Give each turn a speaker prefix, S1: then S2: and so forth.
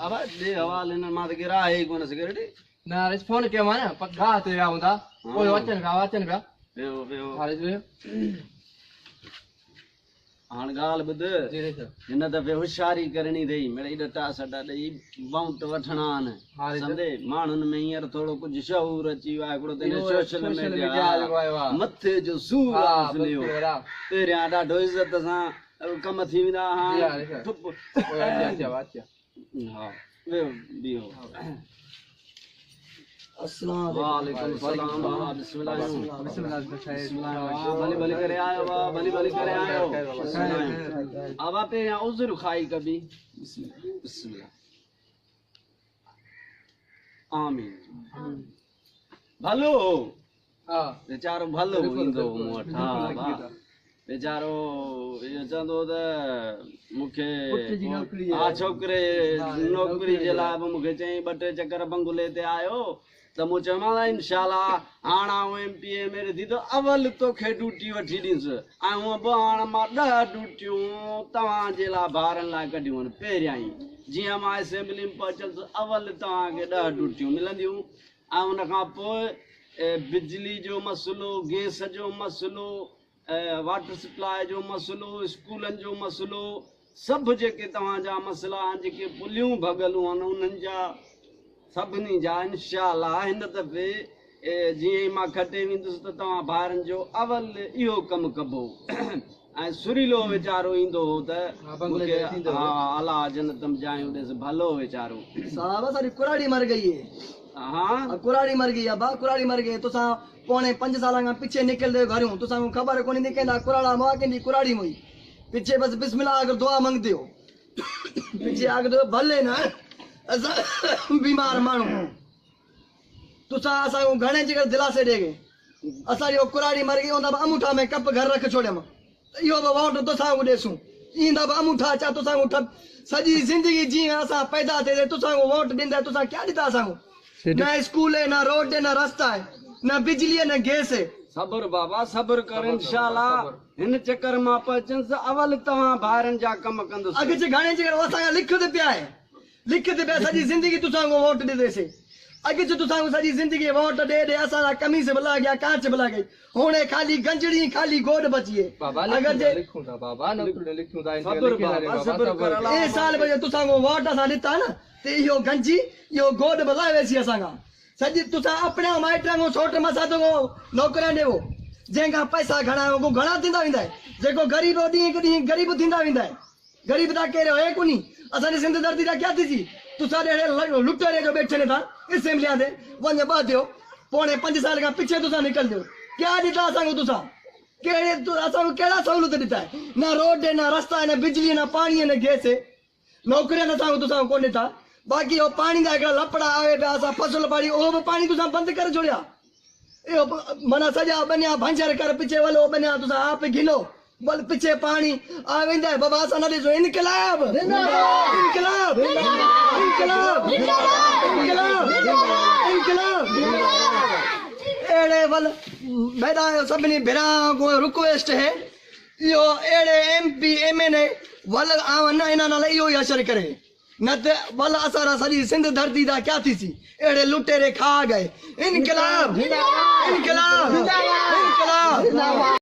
S1: अब दे हवाले न मां त गिरा है कोन सिगरेट
S2: ना रे फोन के माने पक्का ते आउंदा कोई वचन का
S1: वेहो वेहो
S2: हारे जो
S1: हाण गाल बुध
S2: जी रे सर
S1: हिन दफ़े होशियारी करणी अथई मिड़ई ॾटा सटा ॾेई बाउंट वठणा आहिनि सम्झे माण्हुनि में हींअर थोरो कुझु शऊर अची वियो आहे हिकिड़ो त सोशल मीडिया मथे जो सूर पहिरियां ॾाढो इज़त सां कम थी वेंदा हा वेहो बीहो वालेकुम सलाम बिस्मिल्लाह भली भली करे आयो वाह भली भली करे आयो अब पे यहाँ उज़र खाई कभी बिस्मिल्लाह आमीन भलो
S2: हां
S1: बेचारो भलो इंदो मोट हां वाह बेचारो ये चंदो त मुखे आ छोकरे नौकरी जे लाइ मुखे चई 2-3 चक्कर बंगुले ते आयो त मूं चयोमांसि इंशाअल्लाह हाणे आऊं एमपीए में थी त अवल तोखे ड्यूटी वठी ॾींदुसि ऐं हूअं बि हाणे मां 10 ड्यूटियूं तव्हांजे लाइ ॿारनि लाइ कढियूं आहिनि पहिरियां ई जीअं मां असेंबली में पहुचुसि अवल तव्हांखे 10 ड्यूटियूं मिलंदियूं ऐं उन खां पोइ बिजली जो मसइलो गैस जो मसइलो वाटर सप्लाई जो मसइलो स्कूलनि जो मसइलो सभु जेके तव्हांजा मसइला आहिनि जेके पुलियूं भॻलूं आहिनि उन्हनि जा सभिनी जा इंशाअल्लाह हिन दफ़े जीअं ई मां खटे वेंदुसि त तव्हां ॿारनि जो अवल इहो कमु कबो ऐं सुरीलो वीचारो ईंदो हो त हा अलाह जन्नतम जायूं ॾेसि भलो वीचारो
S3: साहब सारी कुराड़ी मर गई है
S1: हाँ
S3: कुराड़ी मर गई है बा कुराड़ी मर गई तुसा पौने 5 साल का पीछे निकल दे घरों तुसा को खबर कोनी निकलदा कुराड़ा मां के कुराड़ी मोई पीछे बस बिस्मिल्लाह अगर दुआ मांगते हो पीछे आगे दो भले ना बीमार मानू तुसा असा को घणे जगह दिलासे देगे असा यो कुराड़ी मर गई ओंदा अमूठा में कप घर रख छोड़े म यो वोट तुसा को देसू इंदा अमूठा चा तुसा को सजी जिंदगी जी असा पैदा थे तुसा को वोट दिंदा तुसा क्या दिता असा को ना स्कूल है ना रोड है ना रास्ता है ना बिजली है ना गैस है
S1: सब्र बाबा सब्र कर इंशाअल्लाह इन चक्कर मां पचन से अवल तवा बारन जा कम कंदुस
S3: अगे जे गाने जे असा लिखते पिया है लिखते पिया सजी जिंदगी तुसा को वोट दे देसे अगे जे तुसा को सजी जिंदगी वोट दे दे असा कमीज बला गया कांच बला गई होने खाली गंजड़ी खाली गोद बचिए अगर जे
S2: लिखूं दा बाबा न लिखूं दा
S1: सब्र कर
S3: ए साल बजे तुसा को वोट असा दिता ना ते यो गंजी यो गोद बला वेसी असा का सजी तुसा अपने माइटा को छोट मसा तो नौकरा देवो जेका पैसा घणा को घणा दिंदा विंदा जेको गरीब दी कदी गरीब दिंदा विंदा गरीब दा केरे है कोनी असा सिंध धरती दा क्या थी तुसा दे लुटेरे जो बैठे ने था असेंबलियां दे वन बादियो पौने 5 साल का पीछे तुसा निकल दो क्या दिता असा को तुसा केड़े असा को केड़ा सहूलत दिता है ना रोड है ना रास्ता है ना बिजली ना पानी है ना गैस है नौकरी ना तुसा को कोन दिता बाकी वो पानी का लपड़ा आवे पे असा फसल पानी ओ पानी तुसा बंद कर छोड़िया ए मना सजा बनिया भंजर कर पीछे वालो बनिया तुसा आप गिनो बल पीछे पानी आवेंदा बाबा असा नदी जो इनकलाब इनकलाब इनकलाब इनकलाब इनकलाब एड़े बल बेदा सबनी भेरा को रिक्वेस्ट है यो एड़े एमपी एमएनए वल आवन इना नाल इयो असर करे न ते वल असर सजी सिंध धरती दा क्या थी सी एड़े लुटेरे खा गए इनकलाब इनकलाब इनकलाब